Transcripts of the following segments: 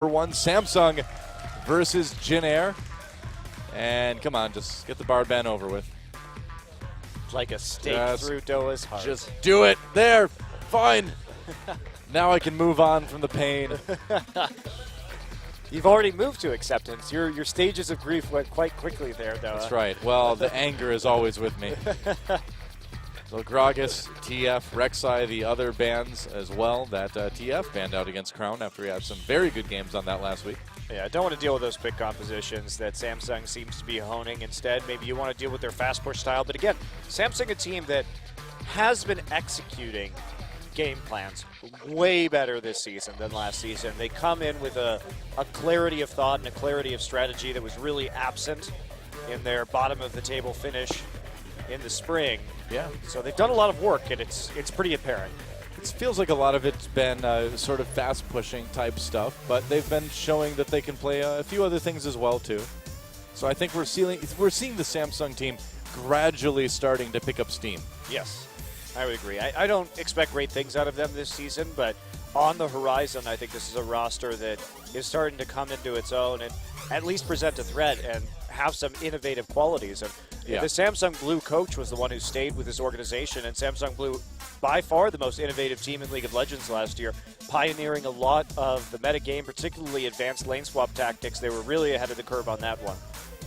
1, Samsung versus Jin Air. And come on, just get the bar ban over with. Like a stake through Doa's heart. Just do it. There. Fine. Now I can move on from the pain. You've already moved to acceptance. Your stages of grief went quite quickly there, Doa. That's right. Well, the anger is always with me. So Gragas, TF, Rek'Sai, the other bans as well. That TF banned out against Crown after he had some very good games on that last week. Yeah, I don't want to deal with those pick compositions that Samsung seems to be honing. Instead, maybe you want to deal with their fast push style. But again, Samsung, a team that has been executing game plans way better this season than last season. They come in with a clarity of thought and a clarity of strategy that was really absent in their bottom of the table finish in the spring. Yeah. So they've done a lot of work, and it's pretty apparent. It feels like a lot of it's been sort of fast-pushing type stuff, but they've been showing that they can play a few other things as well, too. So I think we're seeing the Samsung team gradually starting to pick up steam. Yes, I would agree. I don't expect great things out of them this season, but on the horizon, I think this is a roster that is starting to come into its own and at least present a threat and have some innovative qualities. And the Samsung Blue coach was the one who stayed with this organization, and Samsung Blue, by far the most innovative team in League of Legends last year, pioneering a lot of the meta game, particularly advanced lane swap tactics. They were really ahead of the curve on that one.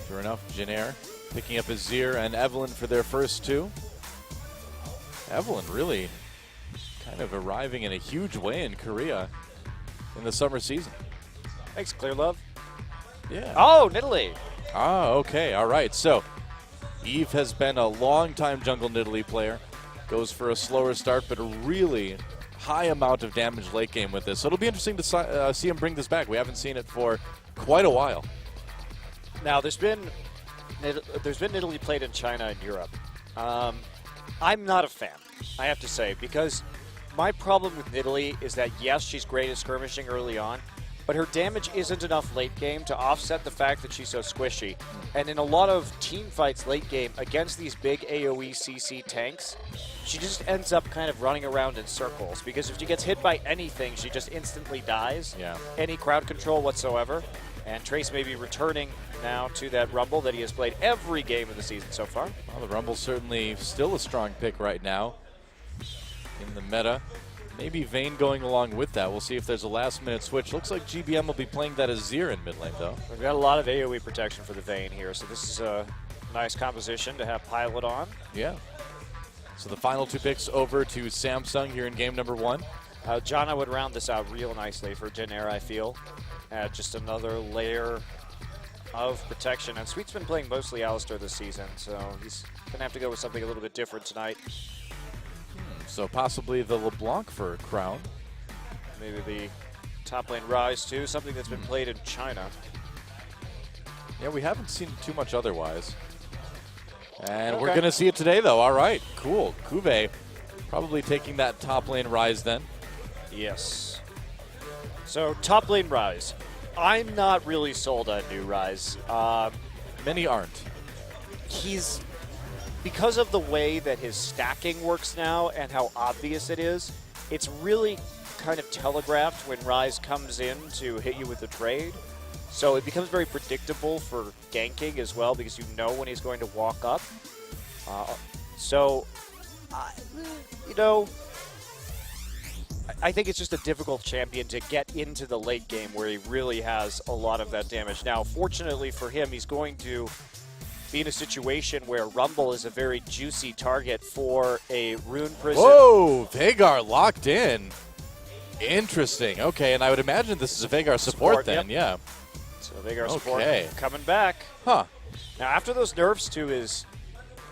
Sure enough, Jin Air picking up Azir and Evelyn for their first two. Evelyn really kind of arriving in a huge way in Korea in the summer season. Thanks, Clear Love. Yeah. Oh, Nidalee. Ah, okay. All right. So Eve has been a long-time jungle Nidalee player. Goes for a slower start, but a really high amount of damage late game with this. So it'll be interesting to see him bring this back. We haven't seen it for quite a while. Now, there's been Nidalee played in China and Europe. I'm not a fan, I have to say, because my problem with Nidalee is that, yes, she's great at skirmishing early on, but her damage isn't enough late game to offset the fact that she's so squishy. And in a lot of team fights late game against these big AoE CC tanks, she just ends up kind of running around in circles, because if she gets hit by anything, she just instantly dies. Yeah. Any crowd control whatsoever. And Trace may be returning now to that Rumble that he has played every game of the season so far. Well, the Rumble's certainly still a strong pick right now in the meta. Maybe Vayne going along with that. We'll see if there's a last-minute switch. Looks like GBM will be playing that Azir in mid lane, though. We've got a lot of AoE protection for the Vayne here, so this is a nice composition to have Pilot on. Yeah. So the final two picks over to Samsung here in game number 1. Janna would round this out real nicely for Jin Air, I feel. Add just another layer of protection. And Sweet's been playing mostly Alistar this season, so he's going to have to go with something a little bit different tonight. So possibly the LeBlanc for Crown. Maybe the top lane Rise, too, something that's been played in China. Yeah, we haven't seen too much otherwise. And we're going to see it today, though. All right, cool. Kuve probably taking that top lane Rise then. Yes. So, top lane Rise. I'm not really sold on new Rise. Many aren't. He's, because of the way that his stacking works now and how obvious it is, it's really kind of telegraphed when Rise comes in to hit you with a trade. So it becomes very predictable for ganking as well, because you know when he's going to walk up. You know, I think it's just a difficult champion to get into the late game where he really has a lot of that damage. Now, fortunately for him, he's going to be in a situation where Rumble is a very juicy target for a Rune Prison. Whoa, Veigar locked in. Interesting. Okay, and I would imagine this is a Veigar support then, yeah. So Veigar support coming back. Huh. Now, after those nerfs to his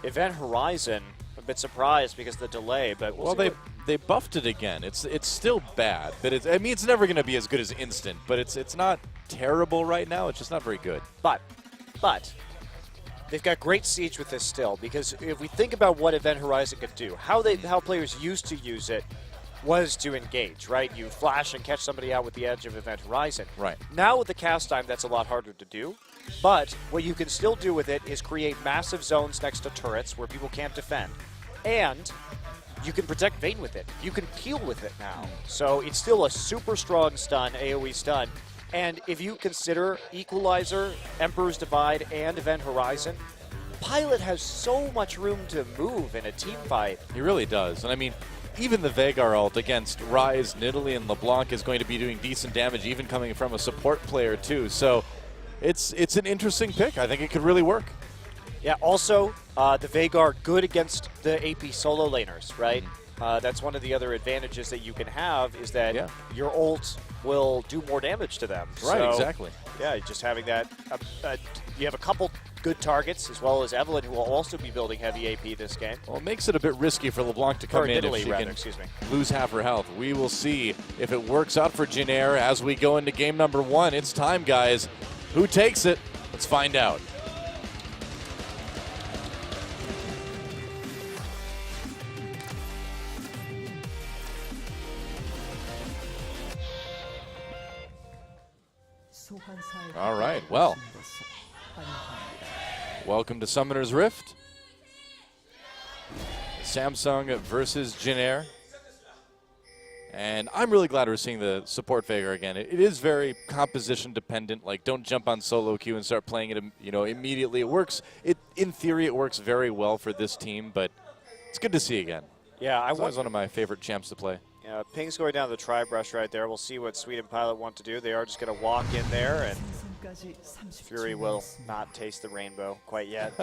Event Horizon, I'm a bit surprised because of the delay, but we'll see. They buffed it again. It's still bad, but it's never going to be as good as Instant, but it's not terrible right now. It's just not very good. But they've got great siege with this still, because if we think about what Event Horizon could do, how players used to use it was to engage, right? You flash and catch somebody out with the edge of Event Horizon. Right. Now with the cast time, that's a lot harder to do. But what you can still do with it is create massive zones next to turrets where people can't defend. And you can protect Vayne with it. You can peel with it now. So it's still a super strong stun, AoE stun. And if you consider Equalizer, Emperor's Divide, and Event Horizon, Pilot has so much room to move in a team fight. He really does. And I mean, even the Veigar ult against Ryze, Nidalee, and LeBlanc is going to be doing decent damage, even coming from a support player too. So it's an interesting pick. I think it could really work. Yeah, also, the Veigar good against the AP solo laners, right? That's one of the other advantages that you can have is that your ult will do more damage to them. Right, so, exactly. Yeah, just having that. You have a couple good targets, as well as Evelyn, who will also be building heavy AP this game. Well, it makes it a bit risky for LeBlanc to come in Nidalee, if she rather, can excuse me. lose half her health. We will see if it works out for Jinair as we go into game number 1. It's time, guys. Who takes it? Let's find out. All right, well, welcome to Summoner's Rift. Samsung versus Jinair. And I'm really glad we're seeing the support Veigar again. It is very composition dependent. Like, don't jump on solo queue and start playing it, immediately. It works. In theory, it works very well for this team, but it's good to see again. Yeah, It's always one of my favorite champs to play. Yeah, Ping's going down the tri-brush right there. We'll see what Sweet and Pilot want to do. They are just going to walk in there, and Fury will not taste the rainbow quite yet.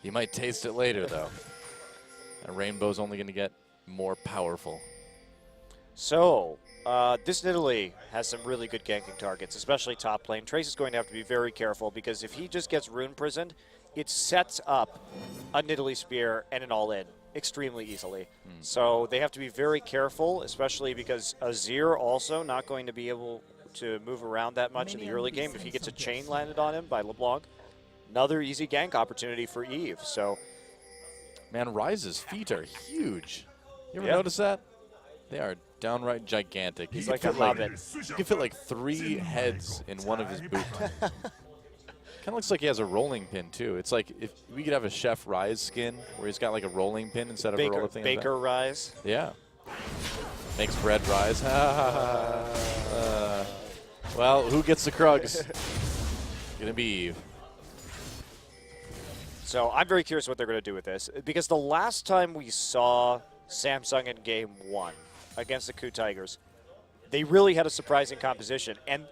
You might taste it later, though. A rainbow's only going to get more powerful. So, this Nidalee has some really good ganking targets, especially top lane. Trace is going to have to be very careful because if he just gets rune prisoned, it sets up a Nidalee spear and an all-in extremely easily. So they have to be very careful, especially because Azir also not going to be able to move around that much in the early game. If he gets a chain landed on him by LeBlanc, another easy gank opportunity for Eve. So, man, Ryze's feet are huge. You ever notice that? They are downright gigantic. He's like a hobbit. You can fit like 3 heads in one of his boots. Kind of looks like he has a rolling pin, too. It's like if we could have a Chef Ryze skin where he's got like a rolling pin instead of a roller thing. Baker Ryze. Yeah. Makes bread rise. Well, who gets the Krugs? Gonna be Eve. So I'm very curious what they're going to do with this, because the last time we saw Samsung in Game 1 against the Ku Tigers, they really had a surprising composition, and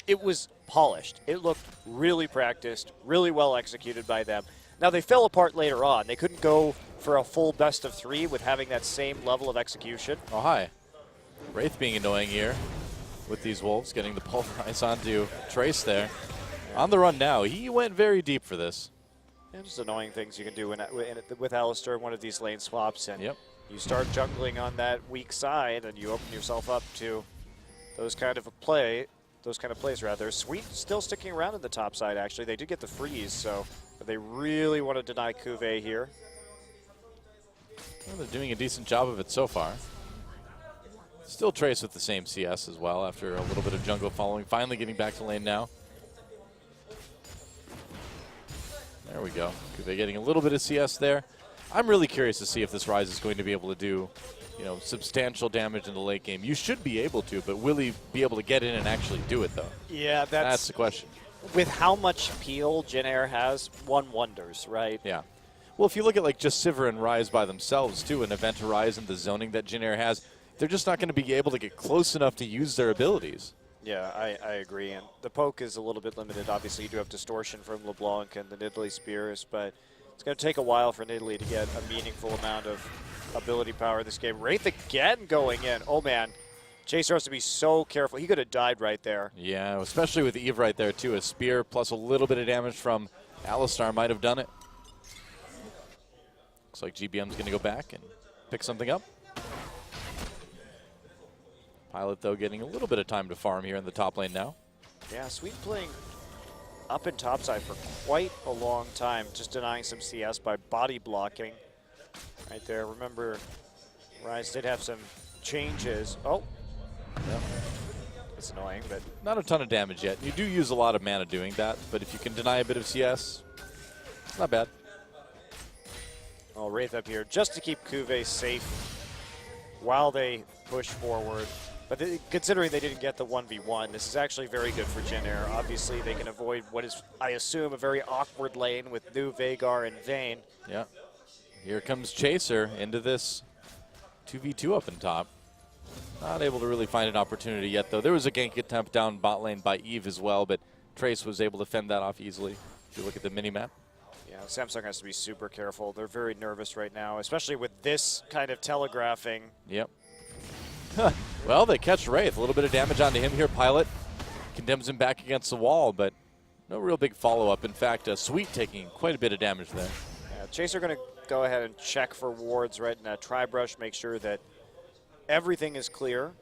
it was polished. It looked really practiced, really well executed by them. Now, they fell apart later on. They couldn't go for a full best of 3 with having that same level of execution. Oh, hi. Wraith being annoying here with these Wolves, getting the pulverize onto Trace there. On the run now. He went very deep for this. And just annoying things you can do with Alistar in one of these lane swaps. And you start jungling on that weak side, and you open yourself up to those kind of plays, rather. Sweet still sticking around in the top side, actually. They did get the freeze, so they really want to deny Cuvée here. Well, they're doing a decent job of it so far. Still Trace with the same CS as well after a little bit of jungle following. Finally getting back to lane now. There we go. Cuvée getting a little bit of CS there. I'm really curious to see if this Ryze is going to be able to do, substantial damage in the late game. You should be able to, but will he be able to get in and actually do it, though? Yeah, that's the question. With how much peel Jinair has, one wonders, right? Yeah. Well, if you look at just Sivir and Ryze by themselves, too, and Event Horizon, the zoning that Jinair has, they're just not going to be able to get close enough to use their abilities. Yeah, I agree. And the poke is a little bit limited. Obviously, you do have distortion from LeBlanc and the Nidalee Spears, but it's going to take a while for Nidalee to get a meaningful amount of ability power this game. Wraith again going in. Oh, man. Chaser has to be so careful. He could have died right there. Yeah, especially with Eve right there, too. A spear plus a little bit of damage from Alistar might have done it. Looks like GBM's going to go back and pick something up. Pilot, though, getting a little bit of time to farm here in the top lane now. Yeah, Sweet playing up in topside for quite a long time, just denying some CS by body blocking right there. Remember, Ryze did have some changes. Oh, yeah. It's annoying, but not a ton of damage yet. You do use a lot of mana doing that, but if you can deny a bit of CS, it's not bad. Oh, Wraith up here just to keep Cuvée safe while they push forward. But considering they didn't get the 1v1, this is actually very good for Jin Air. Obviously, they can avoid what is, I assume, a very awkward lane with new Veigar and Vayne. Yeah. Here comes Chaser into this 2v2 up in top. Not able to really find an opportunity yet, though. There was a gank attempt down bot lane by Eve as well, but Trace was able to fend that off easily. If you look at the mini-map. Yeah, Samsung has to be super careful. They're very nervous right now, especially with this kind of telegraphing. Yep. Well, they catch Wraith. A little bit of damage onto him here. Pilot condemns him back against the wall, but no real big follow-up. In fact, Sweet taking quite a bit of damage there. Yeah, Chaser going to go ahead and check for wards right in that tri-brush, make sure that everything is clear,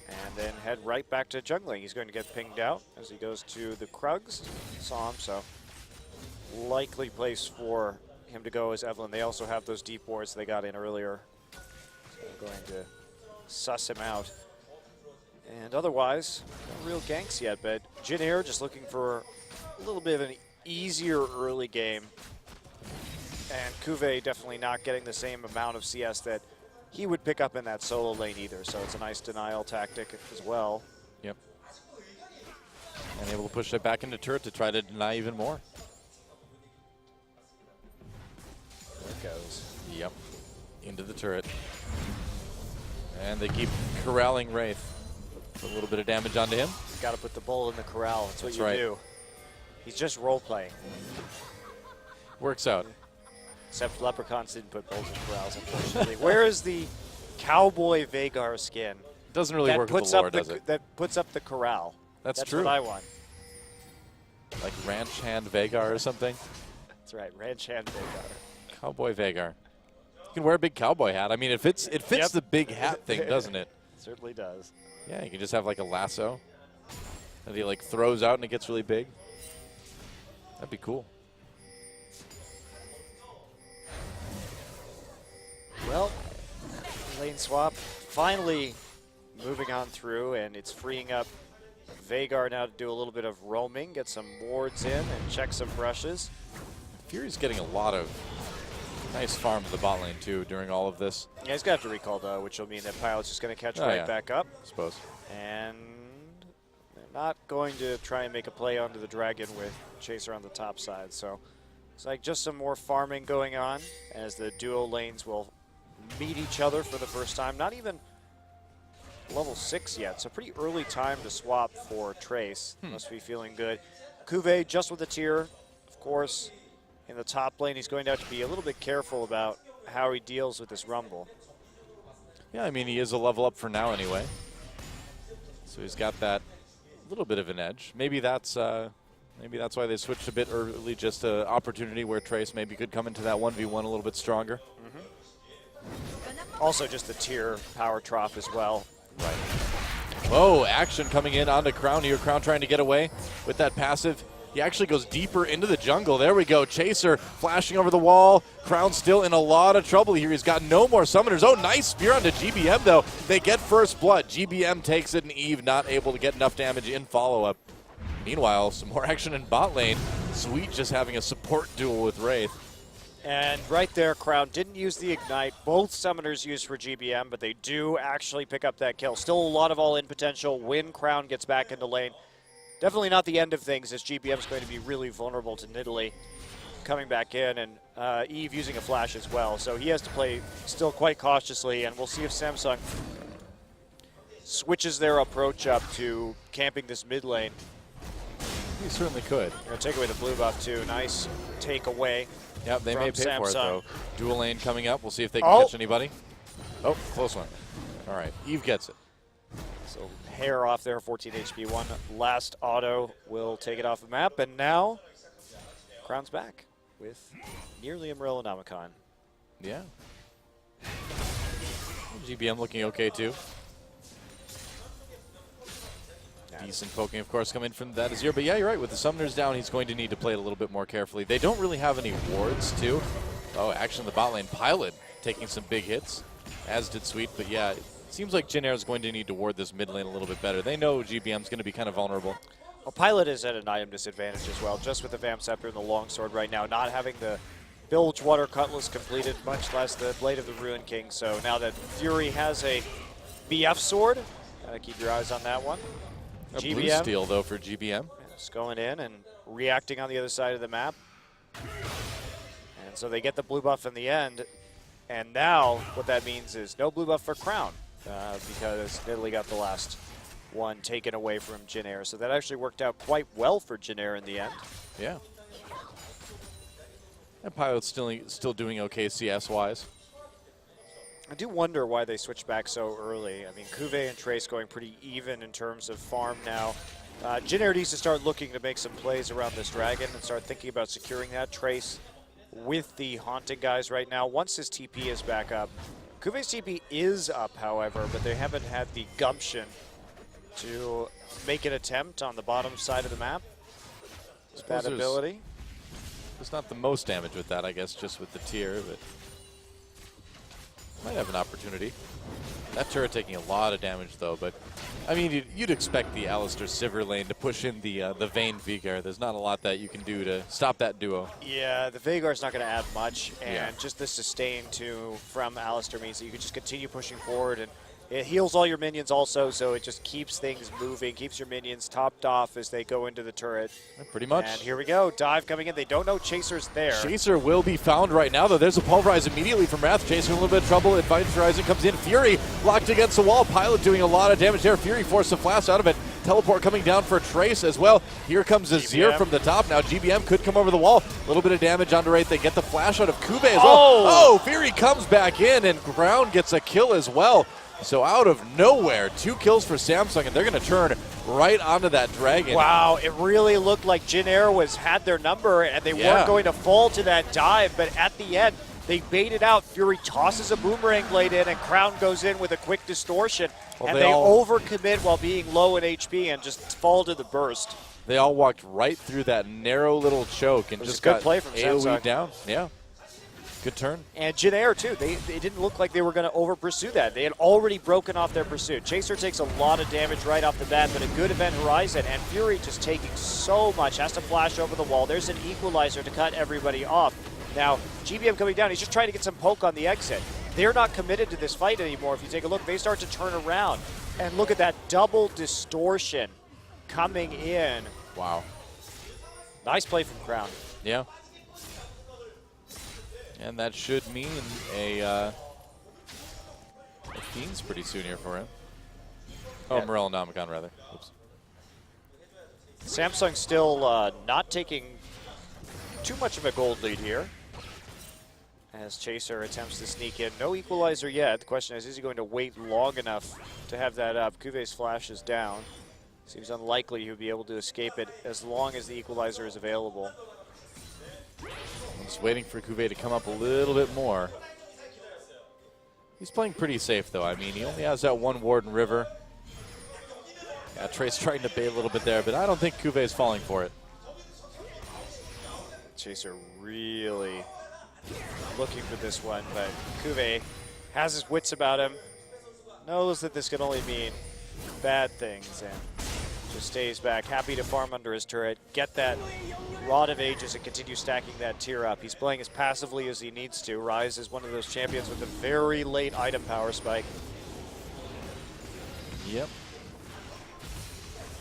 and then head right back to jungling. He's going to get pinged out as he goes to the Krugs. Saw him, so likely place for him to go is Evelyn. They also have those deep wards they got in earlier. So I'm going to suss him out. And otherwise, no real ganks yet, but Jin Air just looking for a little bit of an easier early game. And Kuve definitely not getting the same amount of CS that he would pick up in that solo lane either, so it's a nice denial tactic as well. Yep. And able to push it back into turret to try to deny even more. There it goes. Yep. Into the turret. And they keep corralling Wraith. Put a little bit of damage onto him. Got to put the bull in the corral. That's what you right. do. He's just role-playing. Works out. Except leprechauns didn't put bulls in corrals, unfortunately. Where is the cowboy Veigar skin? Doesn't really work with the lore, does it? That puts up the corral. That's That's true. what I want. Like Ranch Hand Veigar or something? That's right, ranch hand Veigar. Cowboy Veigar. You can wear a big cowboy hat. I mean, it fits Yep. the big hat thing, doesn't it? Certainly does. Yeah, you can just have like a lasso that he like throws out and it gets really big. That'd be cool. Well, lane swap finally moving on through, and it's freeing up Veigar now to do a little bit of roaming, get some wards in, and check some brushes. Fury's getting a lot of nice farm to the bot lane too during all of this. Yeah, he's going to have to recall though, which will mean that Pilot's just going to catch right back up. I suppose. And they're not going to try and make a play onto the dragon with Chaser on the top side. So it's like just some more farming going on as the duo lanes will meet each other for the first time. Not even level 6 yet, so pretty early time to swap for Trace. Must be feeling good. Kuve just with a tier, of course. In the top lane, he's going to have to be a little bit careful about how he deals with this Rumble. Yeah, I mean, he is a level up for now anyway. So he's got that little bit of an edge. Maybe that's why they switched a bit early, just an opportunity where Trace maybe could come into that 1v1 a little bit stronger. Also just the tier power trough as well. Right. Oh, action coming in onto Crown here. Crown trying to get away with that passive. He actually goes deeper into the jungle. There we go. Chaser flashing over the wall. Crown still in a lot of trouble here. He's got no more summoners. Oh, nice spear onto GBM, though. They get first blood. GBM takes it, and Eve not able to get enough damage in follow-up. Meanwhile, some more action in bot lane. Sweet just having a support duel with Wraith. And right there, Crown didn't use the Ignite. Both summoners used for GBM, but they do actually pick up that kill. Still a lot of all-in potential when Crown gets back into lane. Definitely not the end of things, as GBM is going to be really vulnerable to Nidalee coming back in, and Eve using a flash as well. So he has to play still quite cautiously, and we'll see if Samsung switches their approach up to camping this mid lane. He certainly could. They're going to take away the blue buff, too. Nice takeaway. Yep, they may pay Samsung. for it, though. Dual lane coming up. We'll see if they can catch anybody. Oh, close one. All right, Eve gets it. So hair off there, 14 HP. One last auto will take it off the map. And now, Crown's back with nearly a Morellonomicon. Yeah. GBM looking okay, too. Decent poking, of course, coming from that Azir. But yeah, you're right. With the summoners down, he's going to need to play it a little bit more carefully. They don't really have any wards, too. Oh, action in the bot lane. Pilot taking some big hits, as did Sweet. But yeah, it seems like Jin Air is going to need to ward this mid lane a little bit better. They know GBM's going to be kind of vulnerable. Well, Pilot is at an item disadvantage as well, just with the Vamp Scepter and the Longsword right now, not having the Bilgewater Cutlass completed, much less the Blade of the Ruined King. So now that Fury has a BF sword, Gotta keep your eyes on that one. A blue steal, though, for GBM. Just going in and reacting on the other side of the map. And so they get the blue buff in the end. And now what that means is no blue buff for Crown because Italy got the last one taken away from Jin Air. So that actually worked out quite well for Jin Air in the end. Yeah. And Pilot's still doing okay CS-wise. I do wonder why they switched back so early. I mean, Cuvée and Trace going pretty even in terms of farm now. Jin Air needs to start looking to make some plays around this dragon and start thinking about securing that. Trace with the Haunting guys right now. Once his TP is back up. Cuvé's TP is up, however, but they haven't had the gumption to make an attempt on the bottom side of the map. It's bad ability. There's not the most damage with that, I guess, just with the tier, but might have an opportunity. That turret taking a lot of damage, though, but I mean, you'd expect the Alistar Sivir lane to push in the Vayne Veigar. There's not a lot that you can do to stop that duo. Yeah, the Veigar's not going to add much, and just the sustain, too, from Alistar means that you can just continue pushing forward, and it heals all your minions also, so it just keeps things moving, keeps your minions topped off as they go into the turret. Pretty much. And here we go, dive coming in. They don't know Chaser's there. Chaser will be found right now, though. There's a pulverize immediately from Wrath. Chaser in a little bit of trouble. Advice Horizon comes in. Fury locked against the wall. Pilot doing a lot of damage there. Fury forced the flash out of it. Teleport coming down for Trace as well. Here comes Azir from the top. Now GBM could come over the wall. A little bit of damage on Wraith. They get the flash out of Cuvée as well. Oh, Fury comes back in, and Ground gets a kill as well. So out of nowhere, 2 kills for Samsung, and they're going to turn right onto that dragon. Wow, it really looked like Jin Air had their number, and they weren't going to fall to that dive, but at the end, they baited out. Fury tosses a boomerang blade in, and Crown goes in with a quick distortion, and they overcommit while being low in HP and just fall to the burst. They all walked right through that narrow little choke and just got play from AoE Samsung. down. Yeah. Good turn. And Jin Air, too. They didn't look like they were going to over-pursue that. They had already broken off their pursuit. Chaser takes a lot of damage right off the bat, but a good Event Horizon. And Fury just taking so much. Has to flash over the wall. There's an equalizer to cut everybody off. Now, GBM coming down. He's just trying to get some poke on the exit. They're not committed to this fight anymore. If you take a look, they start to turn around. And look at that double distortion coming in. Wow. Nice play from Crown. Yeah. And that should mean a Fiends pretty soon here for him. Oh, Morel Nomicon, rather. Oops. Samsung still not taking too much of a gold lead here. As Chaser attempts to sneak in. No equalizer yet. The question is he going to wait long enough to have that up? Cuvé's flash is down. Seems unlikely he'll be able to escape it as long as the equalizer is available. Just waiting for Cuvée to come up a little bit more. He's playing pretty safe, though. I mean, he only has that one ward in River. Yeah, Trace trying to bait a little bit there, but I don't think Cuvée is falling for it. Chaser really looking for this one, but Cuvée has his wits about him, knows that this can only mean bad things, and just stays back, happy to farm under his turret, get that Rod of Ages and continue stacking that tier up. He's playing as passively as he needs to. Ryze is one of those champions with a very late item power spike. Yep.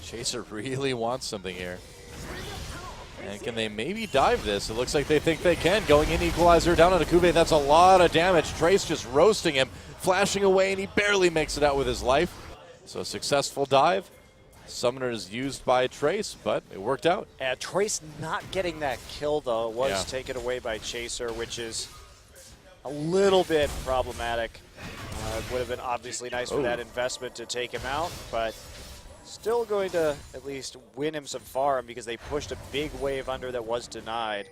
Chaser really wants something here. And can they maybe dive this? It looks like they think they can. Going in, equalizer down on Cuvée. That's a lot of damage. Trace just roasting him, flashing away, and he barely makes it out with his life. So a successful dive. Summoner is used by Trace, but it worked out. Trace not getting that kill, though, was taken away by Chaser, which is a little bit problematic. It would have been obviously nice for that investment to take him out, but still going to at least win him some farm because they pushed a big wave under that was denied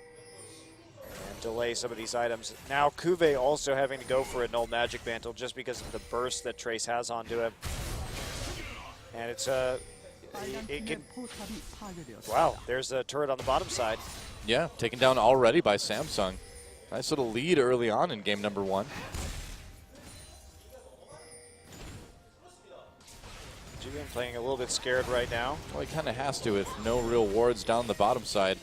and delay some of these items. Now Cuvée also having to go for a null magic mantle just because of the burst that Trace has onto him. And it's wow, there's a turret on the bottom side. Yeah, taken down already by Samsung. Nice little lead early on in game number 1. GBM playing a little bit scared right now. Well, he kind of has to with no real wards down the bottom side.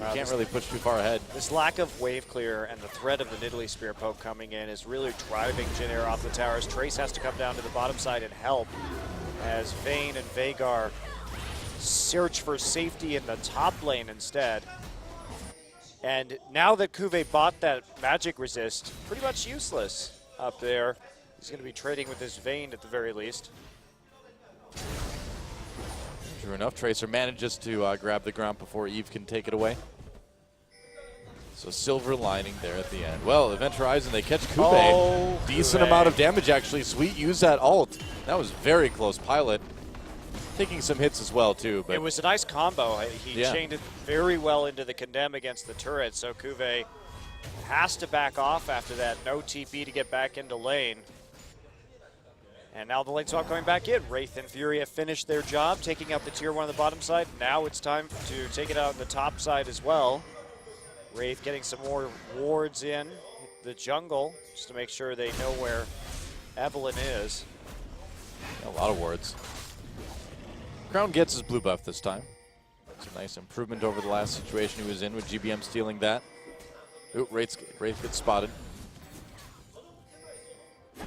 Wow, can't really push too far ahead. This lack of wave clear and the threat of the Nidalee Spear Poke coming in is really driving Jin Air off the towers. Trace has to come down to the bottom side and help as Vayne and Veigar search for safety in the top lane instead. And now that Kuve bought that magic resist, pretty much useless up there. He's going to be trading with his Vayne at the very least. True enough, Tracer manages to grab the ground before Eve can take it away. So silver lining there at the end. Well, Event Horizon, they catch Kuve. Oh, decent amount of damage, actually. Sweet used that ult. That was very close. Pilot taking some hits as well, too. But it was a nice combo. He chained it very well into the condemn against the turret, so Kuve has to back off after that. No TP to get back into lane. And now the lane swap coming back in. Wraith and Fury have finished their job, taking out the tier 1 on the bottom side. Now it's time to take it out on the top side as well. Wraith getting some more wards in the jungle, just to make sure they know where Evelyn is. A lot of wards. Crown gets his blue buff this time. It's a nice improvement over the last situation he was in with GBM stealing that. Ooh, Wraith gets spotted.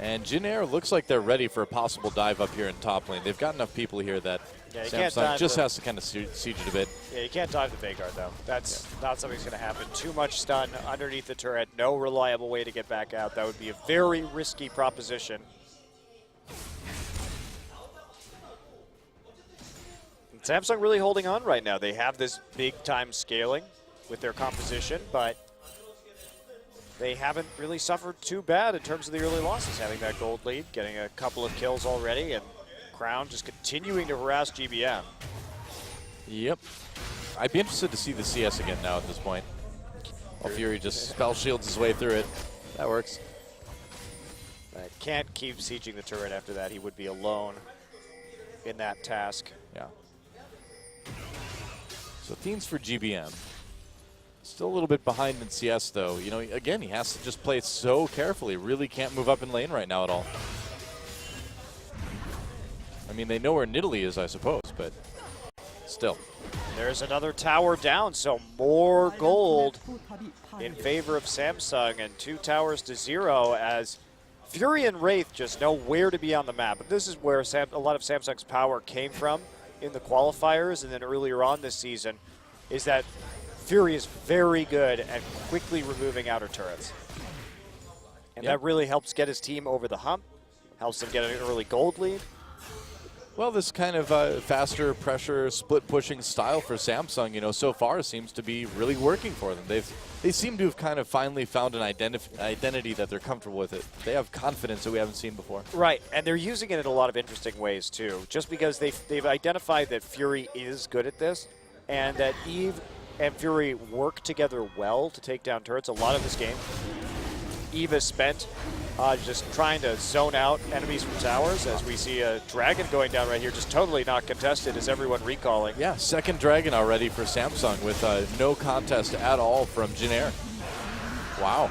And Jin Air looks like they're ready for a possible dive up here in top lane. They've got enough people here that Samsung just has to kind of siege it a bit. Yeah, you can't dive the Veigar, though. That's not something that's going to happen. Too much stun underneath the turret. No reliable way to get back out. That would be a very risky proposition. And Samsung really holding on right now. They have this big-time scaling with their composition, but they haven't really suffered too bad in terms of the early losses, having that gold lead, getting a couple of kills already, and Crown just continuing to harass GBM. Yep. I'd be interested to see the CS again now at this point. While Fury just spell shields his way through it. That works. Can't keep sieging the turret after that. He would be alone in that task. Yeah. So themes for GBM. Still a little bit behind in CS, though. You know, again, he has to just play it so carefully. Really can't move up in lane right now at all. I mean, they know where Nidalee is, I suppose, but still. There's another tower down, so more gold in favor of Samsung, and 2 towers to 0 as Fury and Wraith just know where to be on the map. But this is where a lot of Samsung's power came from in the qualifiers and then earlier on this season, is that Fury is very good at quickly removing outer turrets. And that really helps get his team over the hump, helps them get an early gold lead. Well, this kind of faster pressure split pushing style for Samsung, you know, so far seems to be really working for them. They seem to have kind of finally found an identity that they're comfortable with it. They have confidence that we haven't seen before. Right, and they're using it in a lot of interesting ways too. Just because they've identified that Fury is good at this, and that Eve and Fury work together well to take down turrets. A lot of this game, Eve has spent just trying to zone out enemies from towers, as we see a dragon going down right here, just totally not contested, as everyone recalling. Yeah, second dragon already for Samsung with no contest at all from Jin Air. Wow.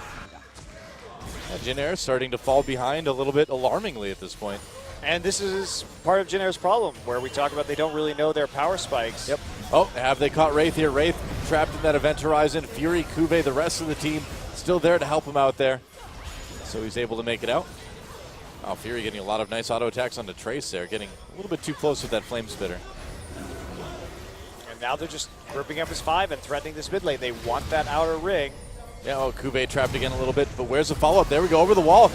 Yeah, Jin Air starting to fall behind a little bit alarmingly at this point. And this is part of Jin Air's problem, where we talk about they don't really know their power spikes. Yep. Oh, have they caught Wraith here? Wraith trapped in that Event Horizon. Fury, Kuve, the rest of the team still there to help him out there. So he's able to make it out. Oh, Fury getting a lot of nice auto attacks onto Trace there, getting a little bit too close with that Flame Spitter. And now they're just grouping up as 5 and threatening this mid lane. They want that outer ring. Yeah, oh, Kuve trapped again a little bit, but where's the follow-up? There we go, over the wall.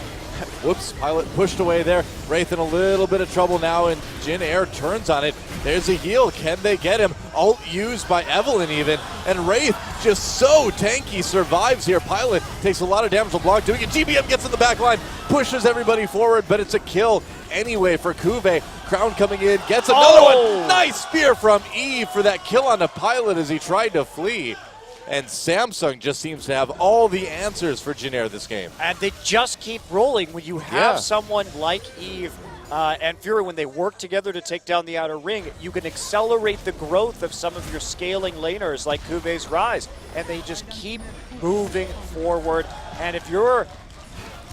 Whoops, Pilot pushed away there. Wraith in a little bit of trouble now, and Jin Air turns on it. There's a heal. Can they get him? Ult used by Evelyn even. And Wraith just so tanky survives here. Pilot takes a lot of damage to block doing it. GBM gets in the back line, pushes everybody forward, but it's a kill anyway for Kuve. Crown coming in, gets another one. Nice spear from Eve for that kill on the Pilot as he tried to flee. And Samsung just seems to have all the answers for Jin Air this game. And they just keep rolling when you have someone like Eve and Fury, when they work together to take down the outer ring, you can accelerate the growth of some of your scaling laners like Kuve's Rise, and they just keep moving forward. And if you're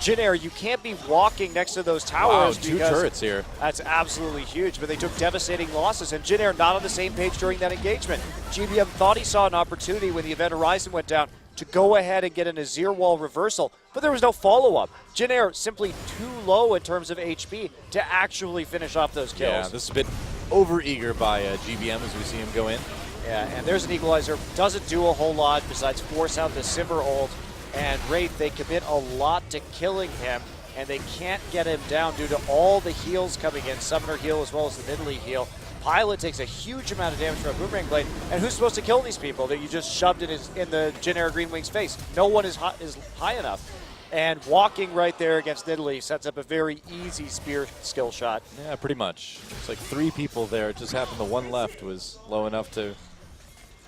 Jin Air, you can't be walking next to those towers. Wow, 2 because turrets here. That's absolutely huge, but they took devastating losses, and Jin Air not on the same page during that engagement. GBM thought he saw an opportunity when the event horizon went down to go ahead and get an Azir wall reversal, but there was no follow-up. Jin Air simply too low in terms of HP to actually finish off those kills. Yeah, this is a bit over-eager by GBM as we see him go in. Yeah, and there's an equalizer. Doesn't do a whole lot besides force out the Sivir ult. And Wraith, they commit a lot to killing him, and they can't get him down due to all the heals coming in, Summoner heal as well as the Nidalee heal. Pilot takes a huge amount of damage from a Boomerang Blade, and who's supposed to kill these people that you just shoved in the Jin Air Green Wing's face? No one is high enough. And walking right there against Nidalee sets up a very easy spear skill shot. Yeah, pretty much. It's like 3 people there. It just happened the one left was low enough to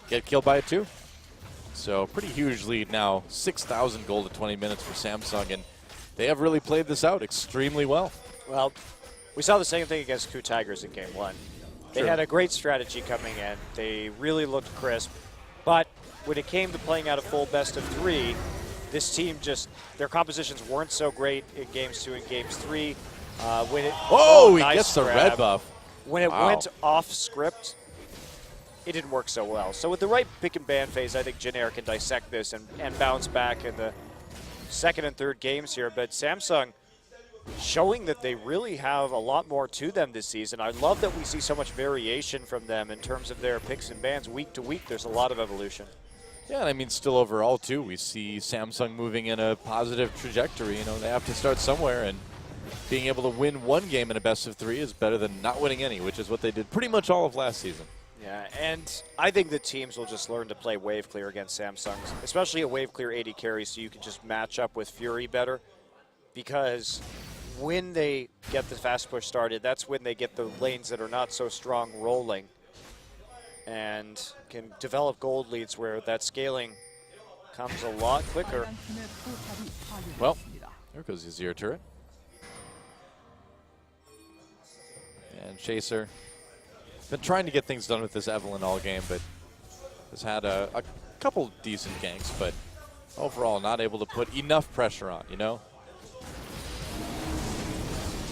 get killed by it too. So pretty huge lead now, 6,000 gold at 20 minutes for Samsung, and they have really played this out extremely well. Well, we saw the same thing against KOO Tigers in Game 1. They had a great strategy coming in. They really looked crisp, but when it came to playing out a full best of 3, this team just, their compositions weren't so great in Games 2 and Games 3. When it, he nice gets the grab. red buff. When it went off script, it didn't work so well. So with the right pick and ban phase, I think Jin Air can dissect this and bounce back in the second and third games here. But Samsung showing that they really have a lot more to them this season. I love that we see so much variation from them in terms of their picks and bans week to week. There's a lot of evolution. Yeah, and I mean, still overall, too, we see Samsung moving in a positive trajectory. You know, they have to start somewhere, and being able to win one game in a best of 3 is better than not winning any, which is what they did pretty much all of last season. Yeah, and I think the teams will just learn to play wave clear against Samsung, especially a wave clear AD carry, so you can just match up with Fury better. Because when they get the fast push started, that's when they get the lanes that are not so strong rolling and can develop gold leads where that scaling comes a lot quicker. Well, there goes the Azir turret. And Chaser. Been trying to get things done with this Evelynn all game, but has had a couple decent ganks, but overall not able to put enough pressure on, you know?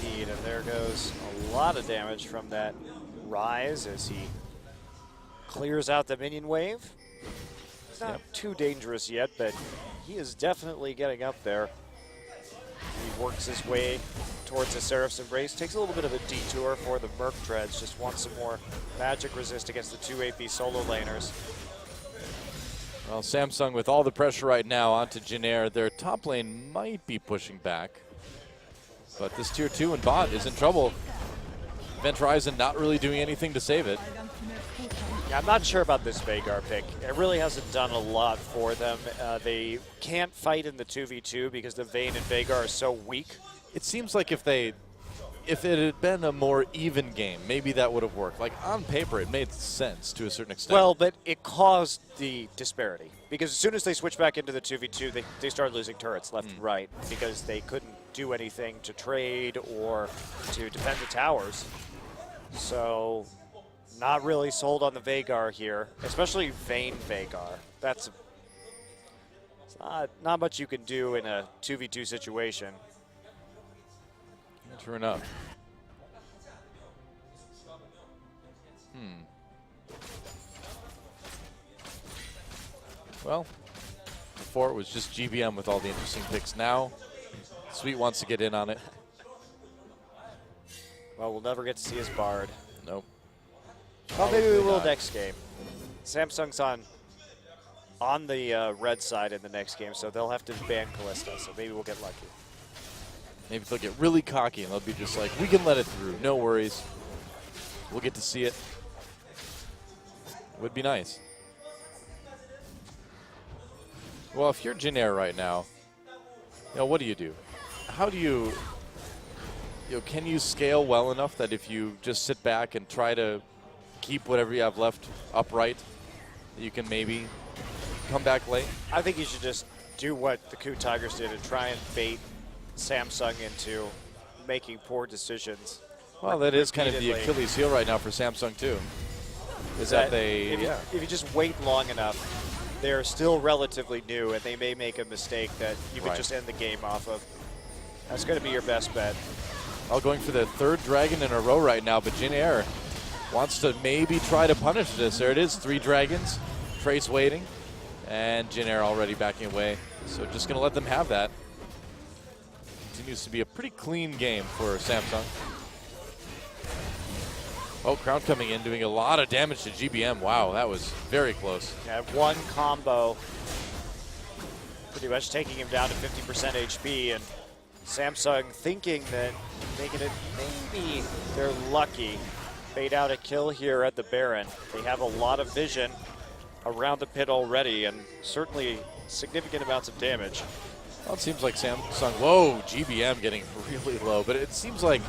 Indeed, and there goes a lot of damage from that Rise as he clears out the minion wave. It's not too dangerous yet, but he is definitely getting up there. He works his way towards the Seraph's Embrace. Takes a little bit of a detour for the Merc Dreads. Just wants some more magic resist against the 2 AP solo laners. Well, Samsung with all the pressure right now onto Jin Air. Their top lane might be pushing back. But this tier 2 and bot is in trouble. Event Horizon not really doing anything to save it. Yeah, I'm not sure about this Veigar pick. It really hasn't done a lot for them. They can't fight in the 2v2 because the Vayne and Veigar are so weak. It seems like if it had been a more even game, maybe that would have worked. Like, on paper, it made sense to a certain extent. Well, but it caused the disparity. Because as soon as they switched back into the 2v2, they started losing turrets left and right because they couldn't do anything to trade or to defend the towers. So, not really sold on the Veigar here, especially Vayne Veigar. That's not much you can do in a 2v2 situation. True enough. Well, before it was just GBM with all the interesting picks. Now, Sweet wants to get in on it. Well, we'll never get to see his Bard. Nope. Well, maybe we will not. next game. Samsung's on the red side in the next game, so they'll have to ban Kalista, so maybe we'll get lucky. Maybe they'll get really cocky and they'll be just like, we can let it through, no worries. We'll get to see it. Would be nice. Well, if you're Jin Air right now, you know, what do? How do you know, can you scale well enough that if you just sit back and try to keep whatever you have left upright, you can maybe come back late? I think you should just do what the KOO Tigers did and try and bait Samsung into making poor decisions. Well, that is kind of the Achilles heel right now for Samsung too. Is that they, if you just wait long enough, they're still relatively new and they may make a mistake that you could just end the game off of. That's going to be your best bet. All going for the third dragon in a row right now, but Jin Air wants to maybe try to punish this. There it is, 3 dragons. Trace waiting, and Jin Air already backing away. So just going to let them have that. Continues to be a pretty clean game for Samsung. Oh, Crown coming in, doing a lot of damage to GBM. Wow, that was very close. Yeah, one combo, pretty much taking him down to 50% HP, and Samsung thinking that making it maybe they're lucky. Bait out a kill here at the Baron. They have a lot of vision around the pit already, and certainly significant amounts of damage. Well, it seems like Samsung, whoa, GBM getting really low, but it seems like,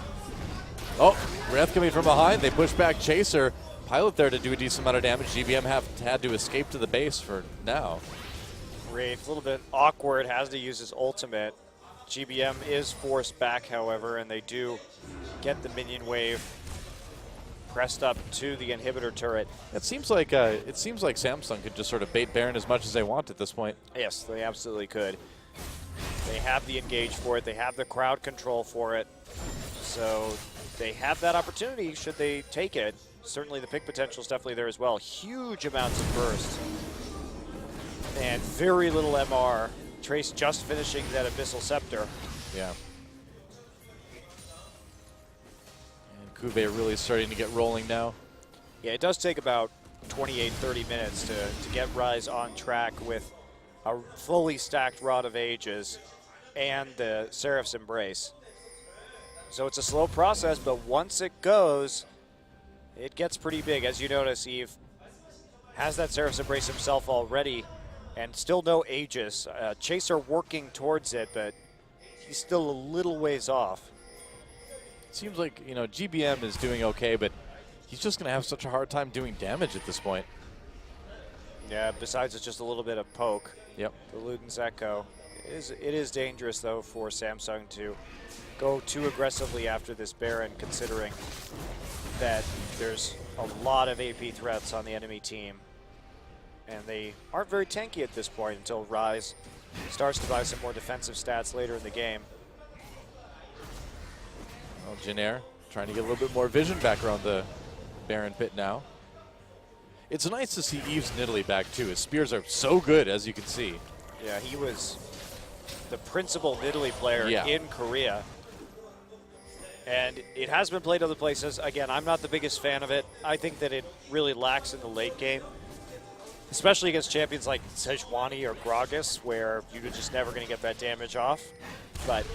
oh, Wrath coming from behind. They push back Chaser. Pilot there to do a decent amount of damage. GBM had to escape to the base for now. Wraith, a little bit awkward, has to use his ultimate. GBM is forced back, however, and they do get the minion wave pressed up to the inhibitor turret. It seems like Samsung could just sort of bait Baron as much as they want at this point. Yes, they absolutely could. They have the engage for it. They have the crowd control for it. So they have that opportunity should they take it. Certainly the pick potential is definitely there as well. Huge amounts of burst. And very little MR. Trace just finishing that Abyssal Scepter. Yeah. And Kube really starting to get rolling now. Yeah, it does take about 28, 30 minutes to get Rise on track with a fully stacked Rod of Ages and the Seraph's Embrace. So it's a slow process, but once it goes, it gets pretty big. As you notice, Eve has that Seraph's Embrace himself already, and still no Aegis. Chaser working towards it, but he's still a little ways off. Seems like, you know, GBM is doing okay, but he's just going to have such a hard time doing damage at this point. Yeah, besides it's just a little bit of poke. Yep. The Luden's Echo. It is dangerous, though, for Samsung to go too aggressively after this Baron, considering that there's a lot of AP threats on the enemy team. And they aren't very tanky at this point until Rise starts to buy some more defensive stats later in the game. Well, Jin Air trying to get a little bit more vision back around the Baron pit now. It's nice to see Eve's Nidalee back too. His spears are so good, as you can see. Yeah, he was the principal Nidalee player in Korea. And it has been played other places. Again, I'm not the biggest fan of it. I think that it really lacks in the late game, especially against champions like Sejuani or Gragas, where you're just never going to get that damage off. But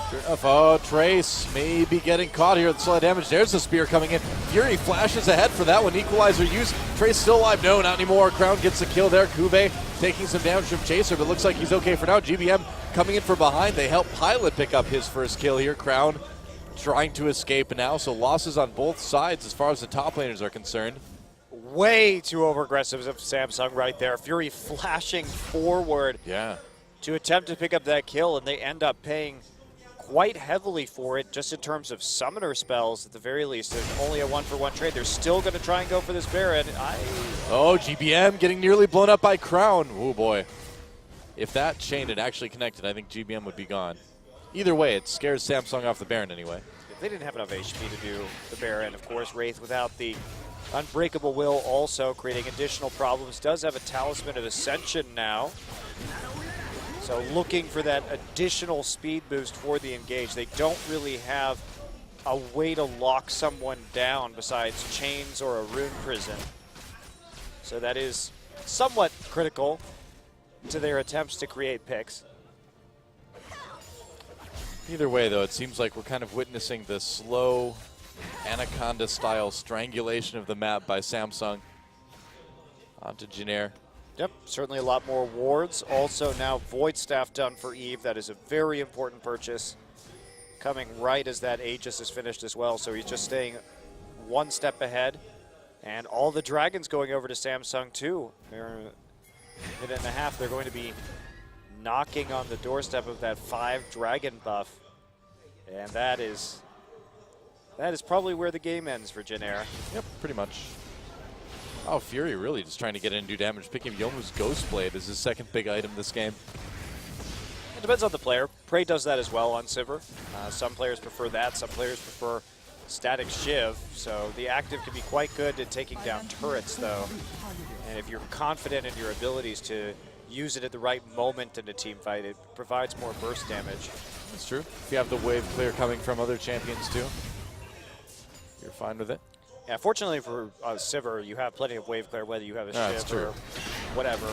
sure enough, oh, Trace may be getting caught here with slow damage. There's the spear coming in. Fury flashes ahead for that one. Equalizer used. Trace still alive. No, not anymore. Crown gets the kill there. Kube taking some damage from Chaser, but looks like he's okay for now. GBM coming in from behind. They help Pilot pick up his first kill here. Crown trying to escape now, so losses on both sides as far as the top laners are concerned. Way too over-aggressive of Samsung right there. Fury flashing forward to attempt to pick up that kill, and they end up paying quite heavily for it, just in terms of summoner spells at the very least. It's only a one-for-one trade. They're still going to try and go for this Baron. Oh, GBM getting nearly blown up by Crown. Oh boy. If that chain had actually connected, I think GBM would be gone. Either way, it scares Samsung off the Baron anyway. If they didn't have enough HP to do the Baron, of course, Wraith without the Unbreakable Will also creating additional problems. Does have a Talisman of Ascension now. So looking for that additional speed boost for the engage. They don't really have a way to lock someone down besides chains or a rune prison. So that is somewhat critical to their attempts to create picks. Either way, though, it seems like we're kind of witnessing the slow Anaconda-style strangulation of the map by Samsung onto Jin Air. Yep, certainly a lot more wards. Also now Void Staff done for Eve. That is a very important purchase. Coming right as that Aegis is finished as well, so he's just staying one step ahead. And all the dragons going over to Samsung too. They're a minute and a half. They're going to be knocking on the doorstep of that 5 dragon buff. And that is probably where the game ends for Jin Air. Yep, pretty much. Oh, Fury really just trying to get in and do damage. Picking Yomu's Ghost Blade as his second big item this game. It depends on the player. Prey does that as well on Sivir. Some players prefer that. Some players prefer static Shiv. So the active can be quite good at taking down turrets, though. And if you're confident in your abilities to use it at the right moment in a team fight, it provides more burst damage. That's true. If you have the wave clear coming from other champions too, you're fine with it. Yeah, fortunately for Sivir, you have plenty of wave clear, whether you have a Shiv or whatever.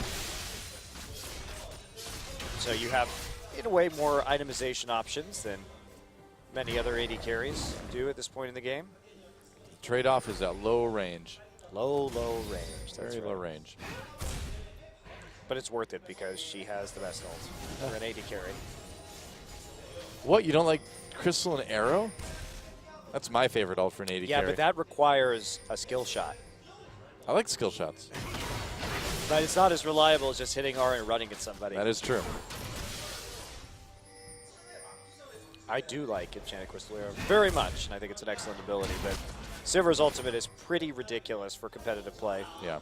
So you have, in a way, more itemization options than many other AD carries do at this point in the game. Trade-off is that low range. Low range. Very low range. But it's worth it because she has the best ult for an AD carry. What, you don't like Crystal and Arrow? That's my favorite ult for an AD carry. Yeah, but that requires a skill shot. I like skill shots. But it's not as reliable as just hitting R and running at somebody. That is true. I do like Enchanted Crystal Arrow very much, and I think it's an excellent ability, but Sivir's ultimate is pretty ridiculous for competitive play. Yeah.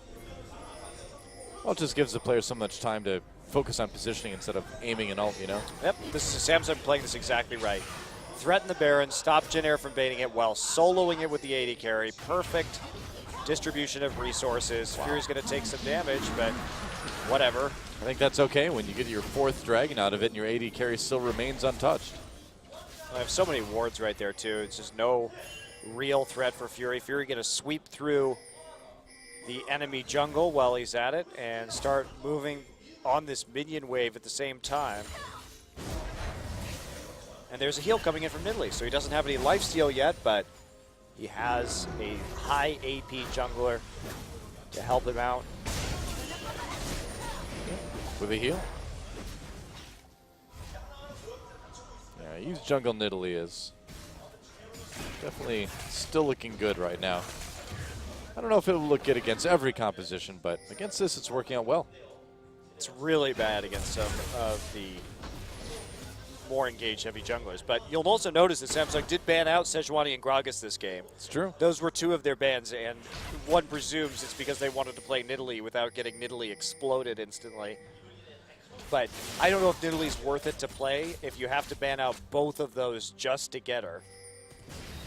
Well, it just gives the player so much time to focus on positioning instead of aiming an ult, you know? Yep, this is Samsung playing this exactly right. Threaten the Baron, stop Jin Air from baiting it while soloing it with the AD carry. Perfect distribution of resources. Wow. Fury's going to take some damage, but whatever. I think that's okay when you get your 4th dragon out of it and your AD carry still remains untouched. I have so many wards right there, too. It's just no real threat for Fury. Fury going to sweep through the enemy jungle while he's at it and start moving on this minion wave at the same time. And there's a heal coming in from Nidalee, so he doesn't have any lifesteal yet, but he has a high AP jungler to help him out. With a heal? Yeah, use jungle Nidalee is definitely still looking good right now. I don't know if it will look good against every composition, but against this, it's working out well. It's really bad against some of the more engaged heavy junglers. But you'll also notice that Samsung did ban out Sejuani and Gragas this game. It's true. Those were 2 of their bans, and one presumes it's because they wanted to play Nidalee without getting Nidalee exploded instantly. But I don't know if Nidalee's worth it to play if you have to ban out both of those just to get her.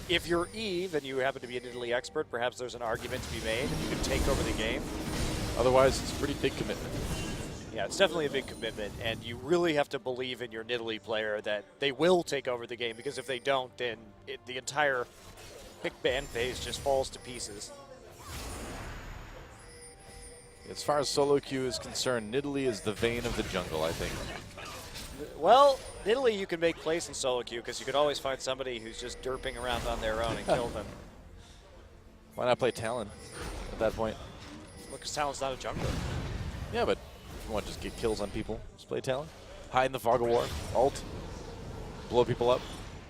If you're Eve and you happen to be a Nidalee expert, perhaps there's an argument to be made and you can take over the game. Otherwise, it's a pretty big commitment. Yeah, it's definitely a big commitment, and you really have to believe in your Nidalee player that they will take over the game, because if they don't, then the entire pick ban phase just falls to pieces. As far as solo queue is concerned, Nidalee is the vein of the jungle, I think. Well, Nidalee you can make place in solo queue because you could always find somebody who's just derping around on their own and kill them. Why not play Talon at that point? Well, because Talon's not a jungler. Yeah, but if you want to just get kills on people, just play Talon. Hide in the fog of war, ult, blow people up.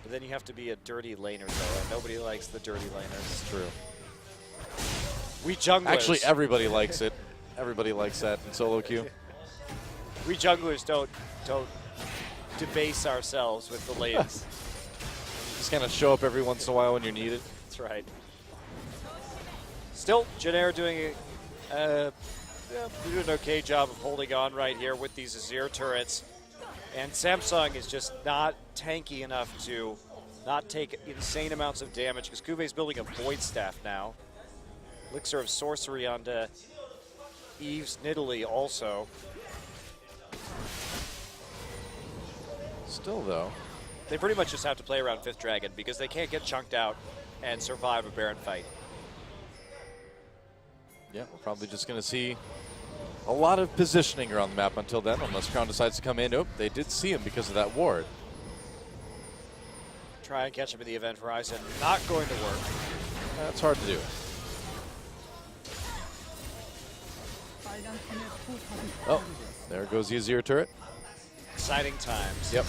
But then you have to be a dirty laner, though, and nobody likes the dirty laners. It's true. We junglers. Actually, everybody likes it. Everybody likes that in solo queue. We junglers don't debase ourselves with the lanes. Just kind of show up every once in a while when you're needed. That's right. Still, Jin Air doing an okay job of holding on right here with these Azir turrets. And Samsung is just not tanky enough to not take insane amounts of damage, because Kuve's building a Void Staff now. Elixir of Sorcery onto Eve's Nidalee also. Still, though, They pretty much just have to play around 5th Dragon because they can't get chunked out and survive a Baron fight. yeah, we're probably just going to see a lot of positioning around the map until then, unless Crown decides to come in. Oh, they did see him because of that ward. Try and catch him in the event horizon. Not going to work. That's hard to do. Oh, there goes the Azir turret. Exciting times. Yep.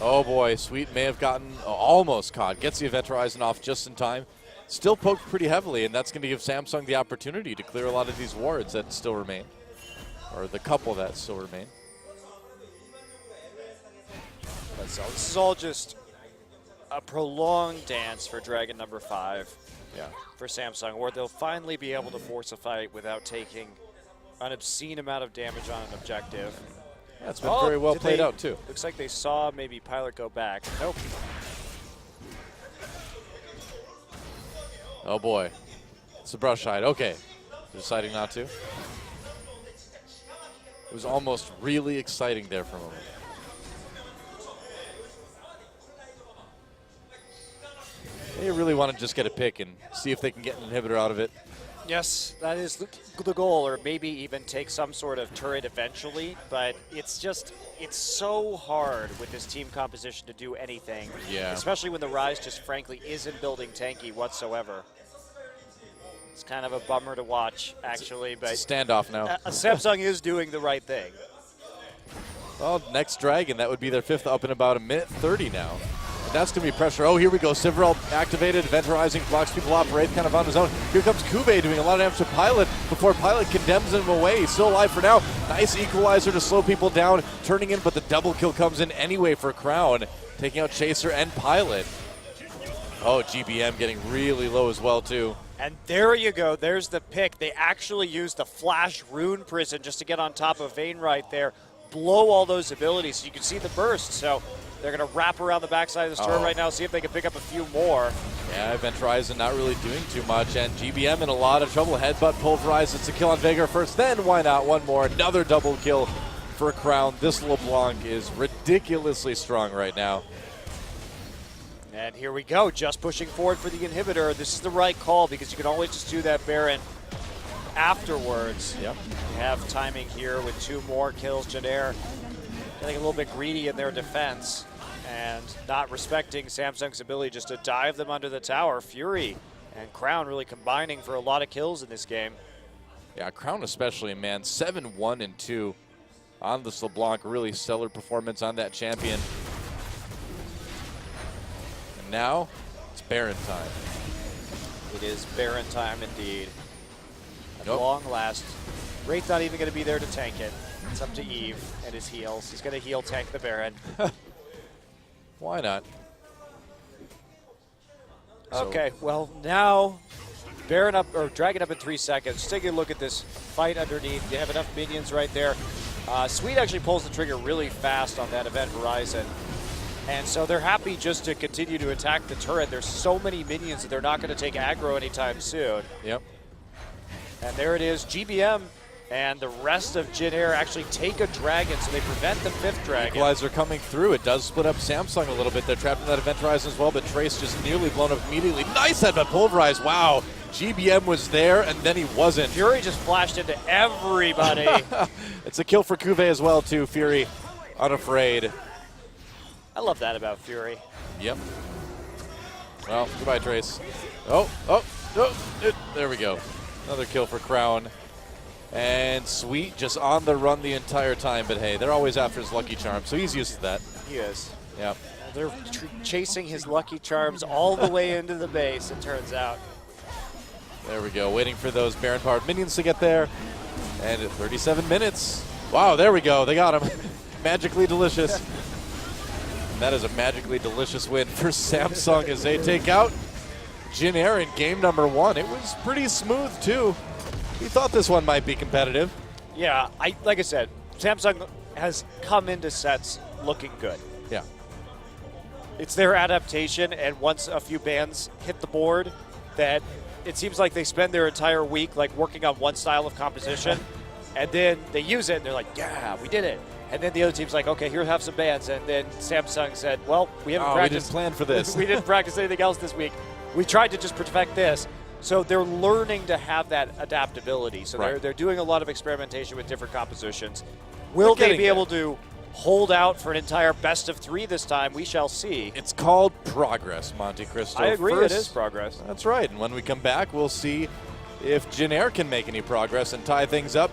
Oh boy, Sweet may have gotten almost caught. Gets the event horizon off just in time. Still poked pretty heavily, and that's going to give Samsung the opportunity to clear a lot of these wards that still remain, or the couple that still remain. So this is all just a prolonged dance for Dragon number 5. Yeah. For Samsung, where they'll finally be able to force a fight without taking an obscene amount of damage on an objective. That's been very well played out, too. Looks like they saw maybe Pilot go back. Nope. Oh, boy. It's a brush hide. Okay. Deciding not to. It was almost really exciting there for a moment. They really want to just get a pick and see if they can get an inhibitor out of it. Yes, that is the goal, or maybe even take some sort of turret eventually, but it's so hard with this team composition to do anything. Yeah. Especially when the Rise just frankly isn't building tanky whatsoever. It's kind of a bummer to watch, actually, but it's a standoff now. Samsung is doing the right thing. Well, next Dragon, that would be their 5th up in about a minute 30 now. And that's going to be pressure. Oh, here we go. Sivrel activated. Event Horizon blocks people off. Wraith kind of on his own. Here comes Kube doing a lot of damage to Pilot before Pilot condemns him away. He's still alive for now. Nice equalizer to slow people down. Turning in, but the double kill comes in anyway for Crown. Taking out Chaser and Pilot. Oh, GBM getting really low as well, too. And there you go. There's the pick. They actually used the Flash Rune Prison just to get on top of Vayne right there. Blow all those abilities so you can see the burst. So they're going to wrap around the backside of this turret right now, see if they can pick up a few more. Yeah, Event Horizon not really doing too much, and GBM in a lot of trouble. Headbutt pulverized. It's a kill on Veigar first, then why not one more? Another double kill for Crown. This LeBlanc is ridiculously strong right now. And here we go, just pushing forward for the inhibitor. This is the right call because you can always just do that Baron afterwards. Yep. You have timing here with 2 more kills. Janair getting a little bit greedy in their defense and not respecting Samsung's ability just to dive them under the tower. Fury and Crown really combining for a lot of kills in this game. Yeah, Crown especially, man. 7-1-2 on this LeBlanc. Really stellar performance on that champion. And now it's Baron time. It is Baron time indeed. At Nope. long last. Wraith not even going to be there to tank it. It's up to Eve and his heals. He's going to heal tank the Baron. Why not? Okay, well now Baron up or Dragon up in 3 seconds. Take a look at this fight underneath. They have enough minions right there. Sweet actually pulls the trigger really fast on that Event Horizon. And so they're happy just to continue to attack the turret. There's so many minions that they're not going to take aggro anytime soon. Yep. And there it is. GBM and the rest of Jin Air actually take a dragon, so they prevent the 5th dragon. Equalizer coming through. It does split up Samsung a little bit. They're trapped in that Event Horizon as well, but Trace just nearly blown up immediately. Nice headbutt pulverized. Wow. GBM was there, and then he wasn't. Fury just flashed into everybody. It's a kill for Cuvée as well, too. Fury unafraid. I love that about Fury. Yep. Well, goodbye, Trace. There we go. Another kill for Crown. And Sweet just on the run the entire time, but hey, they're always after his Lucky Charm, so he's used to that. He is. Yep. They're chasing his Lucky Charms all the way into the base, it turns out. There we go, waiting for those Baron-powered minions to get there. And at 37 minutes. Wow, there we go, they got him. Magically delicious. And that is a magically delicious win for Samsung as they take out Jin Air in game number 1. It was pretty smooth, too. We thought this one might be competitive. Yeah, like I said, Samsung has come into sets looking good. Yeah. It's their adaptation, and once a few bans hit the board, that it seems like they spend their entire week like working on one style of composition, and then they use it, and they're like, yeah, we did it. And then the other team's like, okay, here, have some bans. And then Samsung said, well, we haven't practiced. We didn't plan for this. We didn't practice anything else this week. We tried to just perfect this. So they're learning to have that adaptability. So they're doing a lot of experimentation with different compositions. Will they be able to hold out for an entire best of 3 this time? We shall see. It's called progress, Monte Cristo. I agree, it is progress. That's right. And when we come back, we'll see if Jin Air can make any progress and tie things up